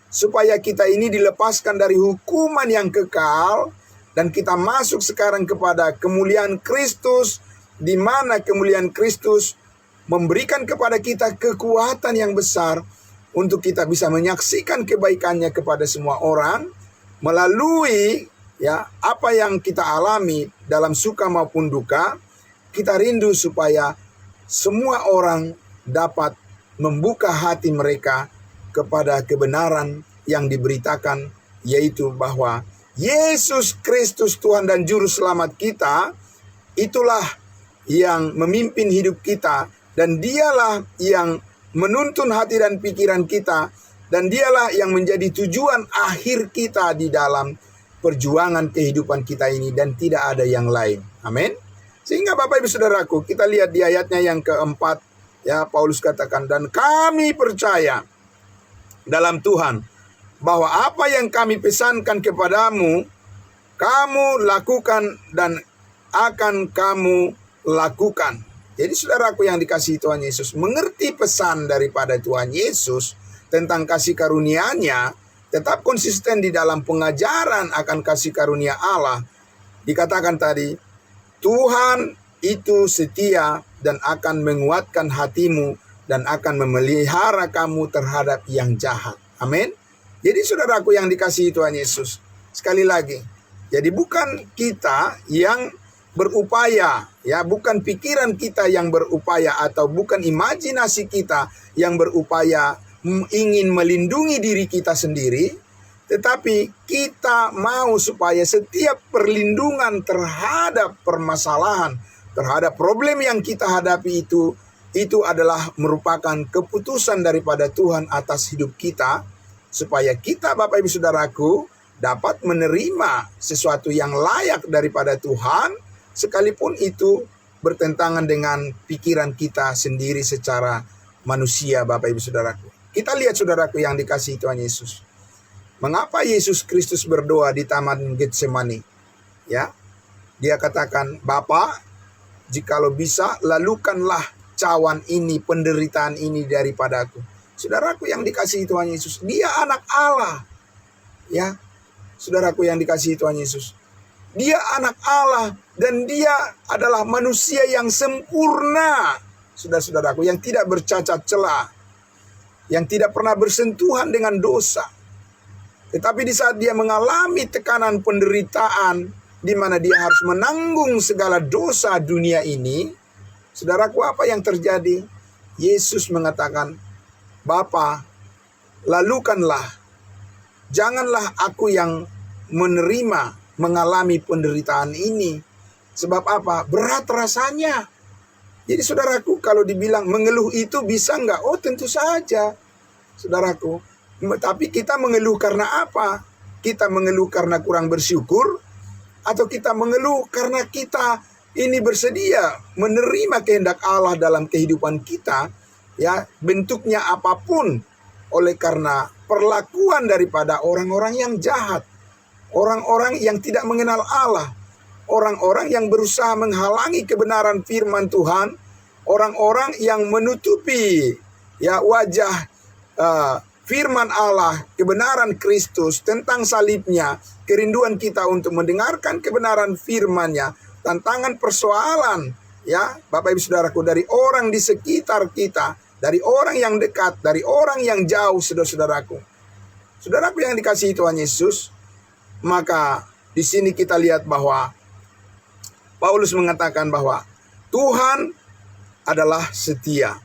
supaya kita ini dilepaskan dari hukuman yang kekal, dan kita masuk sekarang kepada kemuliaan Kristus, di mana kemuliaan Kristus memberikan kepada kita kekuatan yang besar untuk kita bisa menyaksikan kebaikannya kepada semua orang melalui ya apa yang kita alami dalam suka maupun duka. Kita rindu supaya semua orang dapat membuka hati mereka kepada kebenaran yang diberitakan, yaitu bahwa Yesus Kristus Tuhan dan Juru Selamat kita, itulah yang memimpin hidup kita, dan dialah yang menuntun hati dan pikiran kita, dan dialah yang menjadi tujuan akhir kita di dalam perjuangan kehidupan kita ini, dan tidak ada yang lain. Amin. Sehingga Bapak Ibu Saudaraku, kita lihat di ayatnya yang keempat, ya, Paulus katakan, dan kami percaya dalam Tuhan bahwa apa yang kami pesankan kepadamu, kamu lakukan dan akan kamu lakukan. Jadi saudaraku yang dikasihi Tuhan Yesus, mengerti pesan daripada Tuhan Yesus tentang kasih karunia-Nya, tetap konsisten di dalam pengajaran akan kasih karunia Allah. Dikatakan tadi, Tuhan itu setia dan akan menguatkan hatimu dan akan memelihara kamu terhadap yang jahat. Amin. Jadi saudaraku yang dikasihi Tuhan Yesus, sekali lagi, jadi bukan kita yang berupaya, ya, bukan pikiran kita yang berupaya, atau bukan imajinasi kita yang berupaya ingin melindungi diri kita sendiri, tetapi kita mau supaya setiap perlindungan terhadap permasalahan, terhadap problem yang kita hadapi itu adalah merupakan keputusan daripada Tuhan atas hidup kita, supaya kita, Bapak Ibu Saudaraku, dapat menerima sesuatu yang layak daripada Tuhan, sekalipun itu bertentangan dengan pikiran kita sendiri secara manusia, Bapak Ibu Saudaraku. Kita lihat saudaraku yang dikasihi Tuhan Yesus. Mengapa Yesus Kristus berdoa di Taman Getsemani? Ya, dia katakan, Bapa, jikalau bisa, lalukanlah cawan ini, penderitaan ini daripadaku. Saudaraku yang dikasihi Tuhan Yesus, dia anak Allah. Ya, saudaraku yang dikasihi Tuhan Yesus, dia anak Allah dan dia adalah manusia yang sempurna. Saudara-saudaraku yang tidak bercacat celah, yang tidak pernah bersentuhan dengan dosa. Tetapi di saat dia mengalami tekanan penderitaan, di mana dia harus menanggung segala dosa dunia ini, saudaraku, apa yang terjadi? Yesus mengatakan, Bapa, lalukanlah, janganlah aku yang menerima mengalami penderitaan ini. Sebab apa? Berat rasanya. Jadi saudaraku, kalau dibilang mengeluh itu bisa enggak? Oh, tentu saja, saudaraku. Tapi kita mengeluh karena apa? Kita mengeluh karena kurang bersyukur, atau kita mengeluh karena kita ini bersedia menerima kehendak Allah dalam kehidupan kita, ya, bentuknya apapun, oleh karena perlakuan daripada orang-orang yang jahat, orang-orang yang tidak mengenal Allah, orang-orang yang berusaha menghalangi kebenaran firman Tuhan, orang-orang yang menutupi ya wajah firman Allah, kebenaran Kristus tentang salibnya, kerinduan kita untuk mendengarkan kebenaran firman-Nya, tantangan persoalan, ya Bapak Ibu Saudaraku, dari orang di sekitar kita, dari orang yang dekat, dari orang yang jauh, saudara-saudaraku. Saudaraku yang dikasihi Tuhan Yesus, maka di sini kita lihat bahwa Paulus mengatakan bahwa Tuhan adalah setia.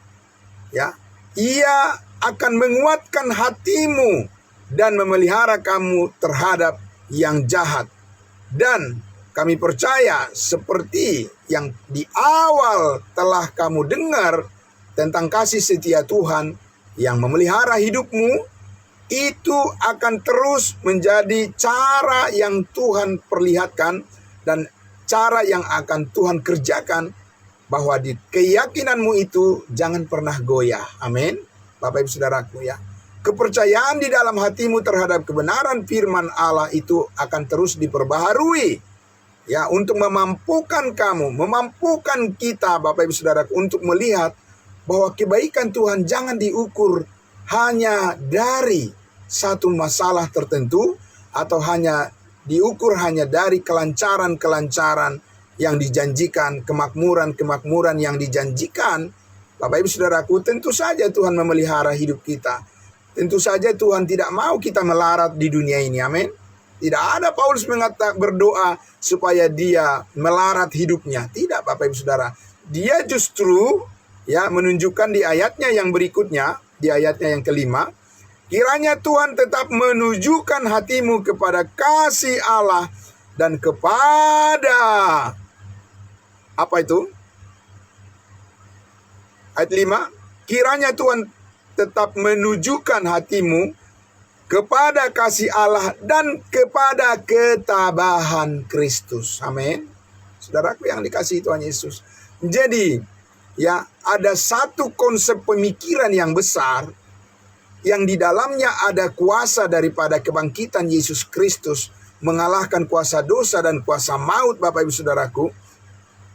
Ya, Ia akan menguatkan hatimu dan memelihara kamu terhadap yang jahat. Dan kami percaya seperti yang di awal telah kamu dengar tentang kasih setia Tuhan yang memelihara hidupmu, itu akan terus menjadi cara yang Tuhan perlihatkan dan cara yang akan Tuhan kerjakan bahwa di keyakinanmu itu jangan pernah goyah. Amin. Bapak Ibu Saudaraku ya. Kepercayaan di dalam hatimu terhadap kebenaran firman Allah itu akan terus diperbaharui. Ya, untuk memampukan kamu, memampukan kita Bapak Ibu Saudaraku untuk melihat bahwa kebaikan Tuhan jangan diukur hanya dari satu masalah tertentu atau hanya diukur hanya dari kelancaran-kelancaran yang dijanjikan, kemakmuran-kemakmuran yang dijanjikan. Bapak Ibu Saudaraku, tentu saja Tuhan memelihara hidup kita. Tentu saja Tuhan tidak mau kita melarat di dunia ini. Amin. Tidak ada Paulus berdoa supaya dia melarat hidupnya. Tidak Bapak Ibu Saudara. Dia justru ya menunjukkan di ayatnya yang berikutnya, di ayatnya yang kelima, kiranya Tuhan tetap menunjukkan hatimu kepada kasih Allah dan kepada apa itu? Ayat 5, kiranya Tuhan tetap menunjukkan hatimu kepada kasih Allah dan kepada ketabahan Kristus. Amin. Saudaraku yang dikasihi Tuhan Yesus. Jadi, ya, ada satu konsep pemikiran yang besar yang di dalamnya ada kuasa daripada kebangkitan Yesus Kristus mengalahkan kuasa dosa dan kuasa maut, Bapak Ibu Saudaraku,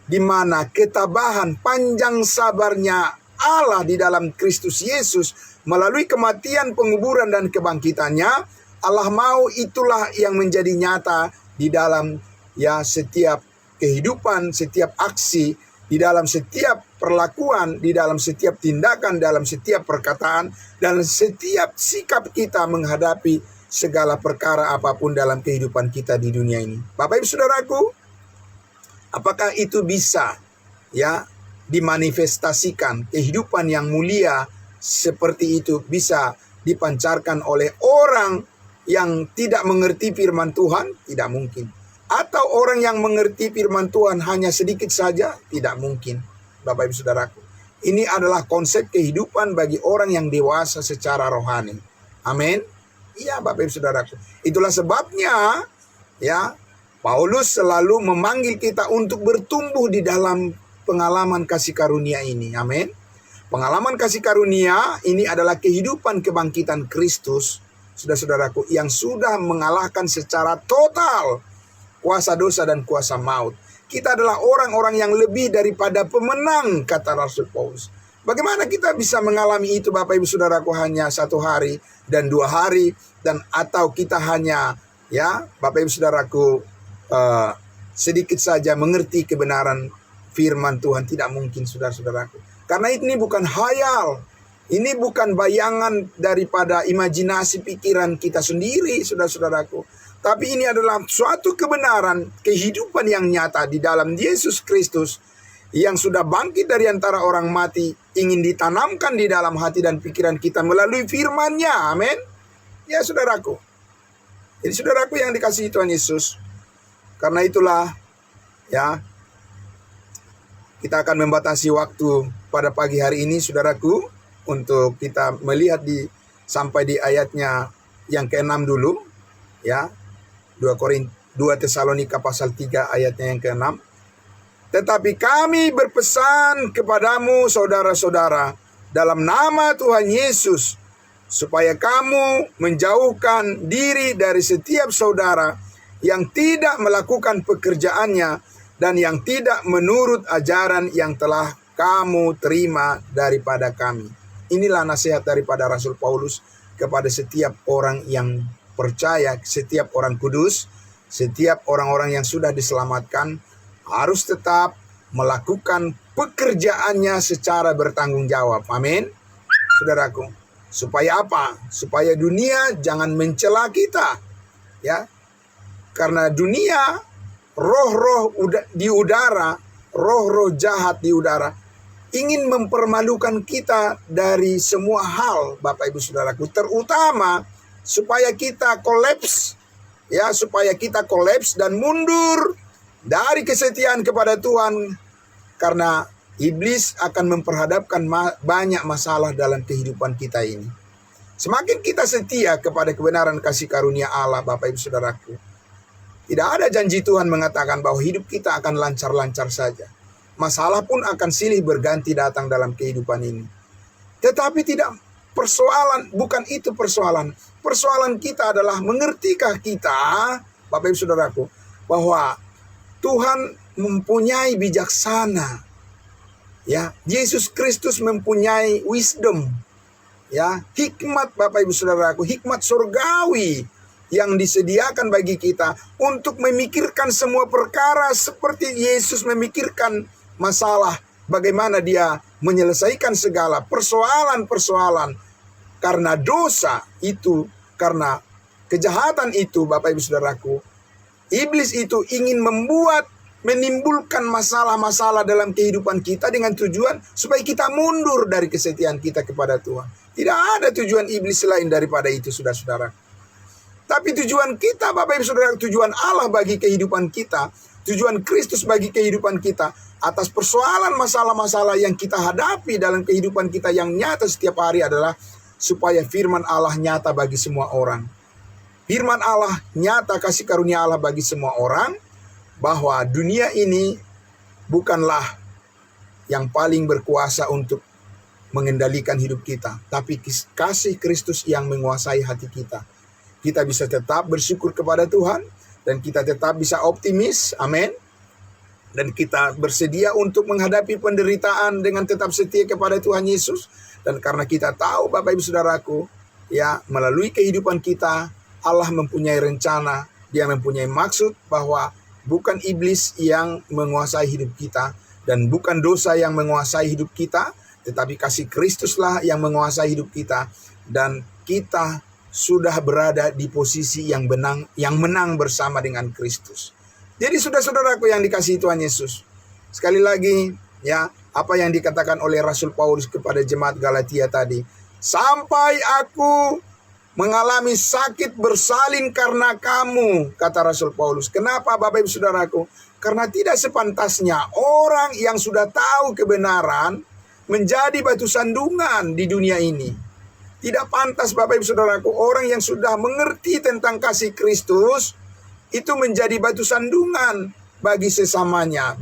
di mana ketabahan panjang sabarnya Allah di dalam Kristus Yesus melalui kematian, penguburan dan kebangkitannya, Allah mau itulah yang menjadi nyata di dalam ya setiap kehidupan, setiap aksi, di dalam setiap perlakuan, di dalam setiap tindakan, dalam setiap perkataan, dan setiap sikap kita menghadapi segala perkara apapun dalam kehidupan kita di dunia ini. Bapak Ibu Saudaraku, apakah itu bisa ya dimanifestasikan kehidupan yang mulia seperti itu bisa dipancarkan oleh orang yang tidak mengerti firman Tuhan? Tidak mungkin. Atau orang yang mengerti firman Tuhan hanya sedikit saja? Tidak mungkin. Bapak Ibu Saudaraku, ini adalah konsep kehidupan bagi orang yang dewasa secara rohani. Amin. Iya Bapak Ibu Saudaraku. Itulah sebabnya ya Paulus selalu memanggil kita untuk bertumbuh di dalam pengalaman kasih karunia ini. Amin. Pengalaman kasih karunia ini adalah kehidupan kebangkitan Kristus, saudara-saudaraku, yang sudah mengalahkan secara total kuasa dosa dan kuasa maut. Kita adalah orang-orang yang lebih daripada pemenang, kata Rasul Paulus. Bagaimana kita bisa mengalami itu Bapak Ibu Saudaraku hanya 1 hari dan 2 hari, dan atau kita hanya ya Bapak Ibu Saudaraku sedikit saja mengerti kebenaran firman Tuhan? Tidak mungkin saudara-saudaraku. Karena ini bukan hayal. Ini bukan bayangan daripada imajinasi pikiran kita sendiri saudara-saudaraku. Tapi ini adalah suatu kebenaran kehidupan yang nyata di dalam Yesus Kristus yang sudah bangkit dari antara orang mati, ingin ditanamkan di dalam hati dan pikiran kita melalui firman-Nya. Amin. Ya saudaraku. Jadi saudaraku yang dikasihi Tuhan Yesus, karena itulah ya kita akan membatasi waktu pada pagi hari ini saudaraku untuk kita melihat sampai di ayatnya yang ke-6 dulu ya. 2 Tesalonika pasal 3 ayatnya yang ke-6. Tetapi kami berpesan kepadamu saudara-saudara dalam nama Tuhan Yesus, supaya kamu menjauhkan diri dari setiap saudara yang tidak melakukan pekerjaannya dan yang tidak menurut ajaran yang telah kamu terima daripada kami. Inilah nasihat daripada Rasul Paulus kepada setiap orang yang percaya, setiap orang kudus, setiap orang-orang yang sudah diselamatkan harus tetap melakukan pekerjaannya secara bertanggung jawab. Amin. Saudaraku, supaya apa? Supaya dunia jangan mencela kita. Ya. Karena dunia, roh-roh di udara, roh-roh jahat di udara ingin mempermalukan kita dari semua hal, Bapak Ibu Saudaraku, terutama supaya kita kolaps, ya, supaya kita kolaps dan mundur dari kesetiaan kepada Tuhan, karena iblis akan memperhadapkan banyak masalah dalam kehidupan kita ini. Semakin kita setia kepada kebenaran kasih karunia Allah, Bapak Ibu Saudaraku, tidak ada janji Tuhan mengatakan bahwa hidup kita akan lancar-lancar saja. masalah pun akan silih berganti datang dalam kehidupan ini. Tetapi bukan itu persoalan. Persoalan kita adalah mengertikah kita, Bapak Ibu Saudaraku, bahwa Tuhan mempunyai bijaksana. Ya, Yesus Kristus mempunyai wisdom. Ya, hikmat Bapak Ibu Saudaraku, hikmat surgawi yang disediakan bagi kita untuk memikirkan semua perkara seperti Yesus memikirkan masalah bagaimana dia menyelesaikan segala persoalan-persoalan karena dosa itu, karena kejahatan itu. Bapak Ibu Saudaraku, iblis itu ingin menimbulkan masalah-masalah dalam kehidupan kita dengan tujuan supaya kita mundur dari kesetiaan kita kepada Tuhan. Tidak ada tujuan iblis selain daripada itu, saudara-saudara. Tapi tujuan kita, Bapak Ibu Saudara, tujuan Allah bagi kehidupan kita, tujuan Kristus bagi kehidupan kita, atas persoalan masalah-masalah yang kita hadapi dalam kehidupan kita yang nyata setiap hari adalah supaya firman Allah nyata bagi semua orang. Firman Allah nyata, kasih karunia Allah bagi semua orang, bahwa dunia ini bukanlah yang paling berkuasa untuk mengendalikan hidup kita, tapi kasih Kristus yang menguasai hati kita. Kita bisa tetap bersyukur kepada Tuhan, dan kita tetap bisa optimis, amin. Dan kita bersedia untuk menghadapi penderitaan dengan tetap setia kepada Tuhan Yesus. Dan karena kita tahu, Bapak Ibu Saudaraku, ya, melalui kehidupan kita, Allah mempunyai rencana, Dia mempunyai maksud bahwa bukan iblis yang menguasai hidup kita, dan bukan dosa yang menguasai hidup kita, tetapi kasih Kristuslah yang menguasai hidup kita, dan kita sudah berada di posisi yang menang bersama dengan Kristus. Jadi saudara-saudaraku yang dikasihi Tuhan Yesus, sekali lagi ya, apa yang dikatakan oleh Rasul Paulus kepada jemaat Galatia tadi, sampai aku mengalami sakit bersalin karena kamu, kata Rasul Paulus. Kenapa Bapak Ibu Saudaraku? Karena tidak sepantasnya orang yang sudah tahu kebenaran menjadi batu sandungan di dunia ini. Tidak pantas Bapak Ibu Saudaraku, orang yang sudah mengerti tentang kasih Kristus itu menjadi batu sandungan bagi sesamanya,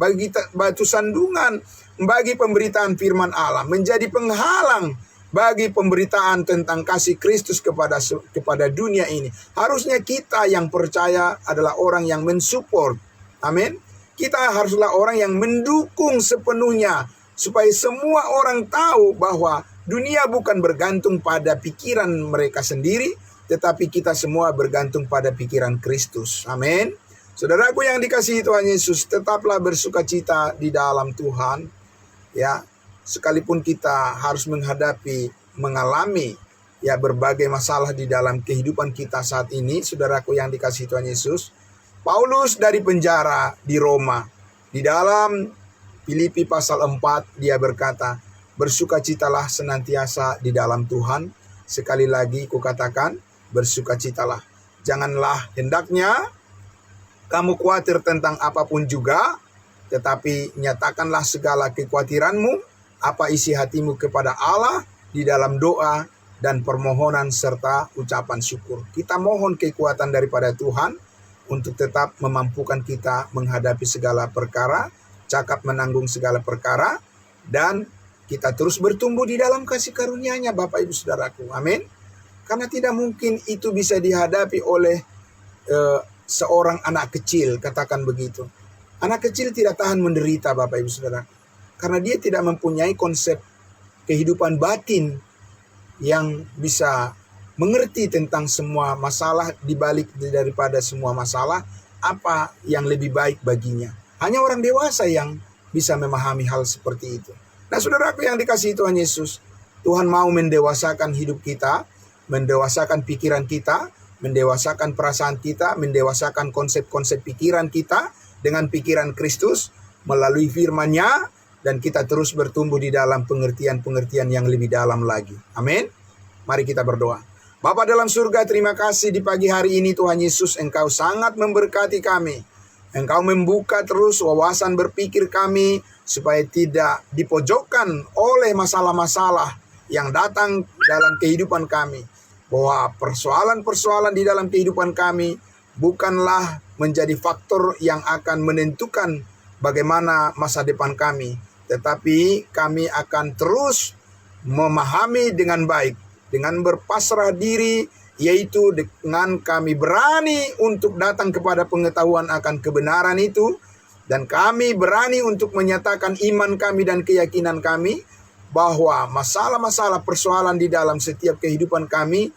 batu sandungan bagi pemberitaan firman Allah, menjadi penghalang bagi pemberitaan tentang kasih Kristus kepada dunia ini. Harusnya kita yang percaya adalah orang yang mensupport. Amin. Kita haruslah orang yang mendukung sepenuhnya supaya semua orang tahu bahwa dunia bukan bergantung pada pikiran mereka sendiri, tetapi kita semua bergantung pada pikiran Kristus. Amin. Saudaraku yang dikasihi Tuhan Yesus, tetaplah bersukacita di dalam Tuhan. Ya, sekalipun kita harus mengalami ya berbagai masalah di dalam kehidupan kita saat ini, saudaraku yang dikasihi Tuhan Yesus. Paulus dari penjara di Roma, di dalam Filipi pasal 4 dia berkata, bersukacitalah senantiasa di dalam Tuhan. Sekali lagi kukatakan, bersukacitalah. Janganlah hendaknya kamu khawatir tentang apapun juga, tetapi nyatakanlah segala kekhawatiranmu, apa isi hatimu kepada Allah di dalam doa dan permohonan serta ucapan syukur. Kita mohon kekuatan daripada Tuhan untuk tetap memampukan kita menghadapi segala perkara, cakap menanggung segala perkara, dan kita terus bertumbuh di dalam kasih karunia-Nya, Bapak Ibu Saudaraku. Amin. Karena tidak mungkin itu bisa dihadapi oleh seorang anak kecil, katakan begitu. Anak kecil tidak tahan menderita, Bapak Ibu Saudara. Karena dia tidak mempunyai konsep kehidupan batin yang bisa mengerti tentang semua masalah, dibalik daripada semua masalah, apa yang lebih baik baginya. Hanya orang dewasa yang bisa memahami hal seperti itu. Nah, saudaraku yang dikasihi Tuhan Yesus, Tuhan mau mendewasakan hidup kita, mendewasakan pikiran kita, mendewasakan perasaan kita, mendewasakan konsep-konsep pikiran kita dengan pikiran Kristus melalui firman-Nya, dan kita terus bertumbuh di dalam pengertian-pengertian yang lebih dalam lagi. Amin. Mari kita berdoa. Bapa dalam surga, terima kasih di pagi hari ini Tuhan Yesus, Engkau sangat memberkati kami. Engkau membuka terus wawasan berpikir kami supaya tidak dipojokkan oleh masalah-masalah yang datang dalam kehidupan kami. Bahwa persoalan-persoalan di dalam kehidupan kami bukanlah menjadi faktor yang akan menentukan bagaimana masa depan kami. Tetapi kami akan terus memahami dengan baik, dengan berpasrah diri, yaitu dengan kami berani untuk datang kepada pengetahuan akan kebenaran itu, dan kami berani untuk menyatakan iman kami dan keyakinan kami bahwa masalah-masalah persoalan di dalam setiap kehidupan kami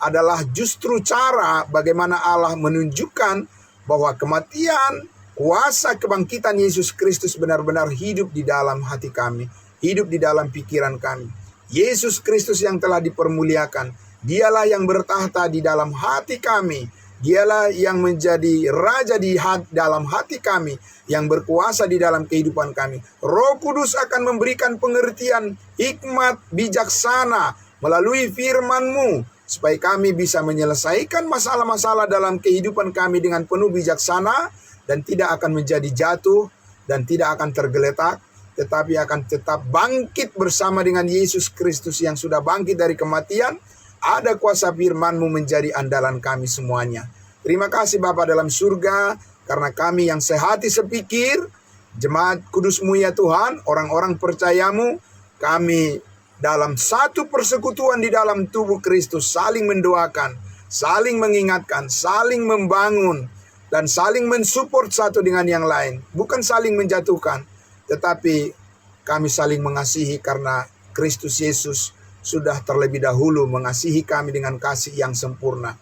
adalah justru cara bagaimana Allah menunjukkan bahwa kematian, kuasa kebangkitan Yesus Kristus benar-benar hidup di dalam hati kami, hidup di dalam pikiran kami. Yesus Kristus yang telah dipermuliakan, dialah yang bertahta di dalam hati kami. Dialah yang menjadi raja di dalam hati kami, yang berkuasa di dalam kehidupan kami. Roh Kudus akan memberikan pengertian, hikmat, bijaksana melalui firman-Mu, supaya kami bisa menyelesaikan masalah-masalah dalam kehidupan kami dengan penuh bijaksana, dan tidak akan menjadi jatuh, dan tidak akan tergeletak, tetapi akan tetap bangkit bersama dengan Yesus Kristus yang sudah bangkit dari kematian. Ada kuasa firman-Mu menjadi andalan kami semuanya. Terima kasih Bapa dalam surga, karena kami yang sehati sepikir, jemaat kudus-Mu ya Tuhan, orang-orang percaya-Mu, kami dalam satu persekutuan di dalam tubuh Kristus, saling mendoakan, saling mengingatkan, saling membangun, dan saling mensupport satu dengan yang lain. Bukan saling menjatuhkan, tetapi kami saling mengasihi karena Kristus Yesus sudah terlebih dahulu mengasihi kami dengan kasih yang sempurna.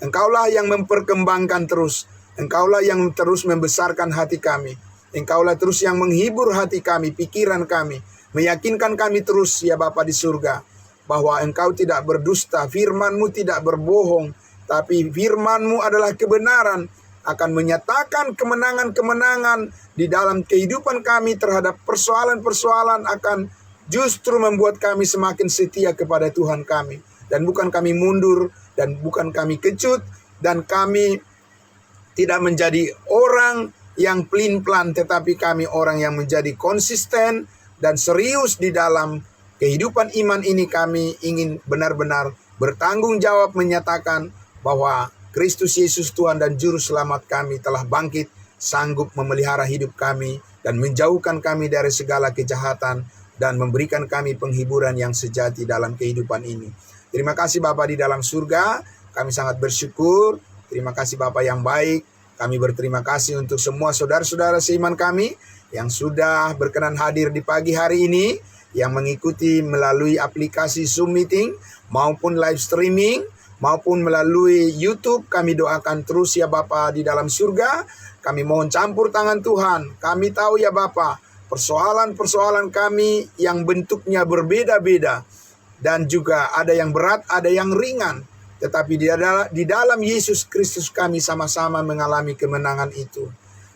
Engkaulah yang memperkembangkan terus. Engkaulah yang terus membesarkan hati kami. Engkaulah terus yang menghibur hati kami, pikiran kami. Meyakinkan kami terus ya Bapa di surga, bahwa Engkau tidak berdusta, firman-Mu tidak berbohong, tapi firman-Mu adalah kebenaran, akan menyatakan kemenangan-kemenangan di dalam kehidupan kami terhadap persoalan-persoalan, akan justru membuat kami semakin setia kepada Tuhan kami. Dan bukan kami mundur, dan bukan kami kecut, dan kami tidak menjadi orang yang pelin-pelan, tetapi kami orang yang menjadi konsisten dan serius di dalam kehidupan iman ini. Kami ingin benar-benar bertanggung jawab menyatakan bahwa Kristus Yesus Tuhan dan Juru Selamat kami telah bangkit, sanggup memelihara hidup kami dan menjauhkan kami dari segala kejahatan, dan memberikan kami penghiburan yang sejati dalam kehidupan ini. Terima kasih Bapa di dalam surga, kami sangat bersyukur. Terima kasih Bapa yang baik. Kami berterima kasih untuk semua saudara-saudara seiman kami yang sudah berkenan hadir di pagi hari ini, yang mengikuti melalui aplikasi Zoom Meeting maupun live streaming maupun melalui YouTube. Kami doakan terus ya Bapa di dalam surga. Kami mohon campur tangan Tuhan. Kami tahu ya Bapa, persoalan-persoalan kami yang bentuknya berbeda-beda, dan juga ada yang berat, ada yang ringan. Tetapi di dalam Yesus Kristus kami sama-sama mengalami kemenangan itu.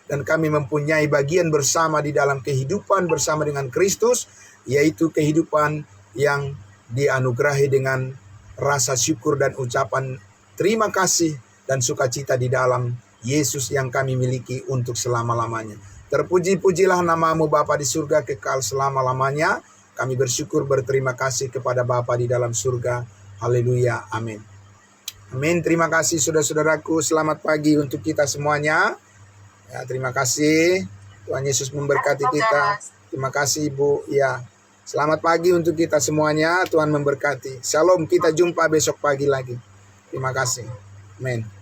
Dan kami mempunyai bagian bersama di dalam kehidupan bersama dengan Kristus, yaitu kehidupan yang dianugerahi dengan rasa syukur dan ucapan terima kasih dan sukacita di dalam Yesus yang kami miliki untuk selama-lamanya. Terpuji-pujilah nama-Mu Bapa di surga kekal selama-lamanya. Kami bersyukur berterima kasih kepada Bapa di dalam surga. Haleluya, amin. Amin. Terima kasih saudara-saudaraku. Selamat pagi untuk kita semuanya. Ya, terima kasih. Tuhan Yesus memberkati kita. Terima kasih Ibu. Ya, selamat pagi untuk kita semuanya. Tuhan memberkati. Shalom. Kita jumpa besok pagi lagi. Terima kasih. Amin.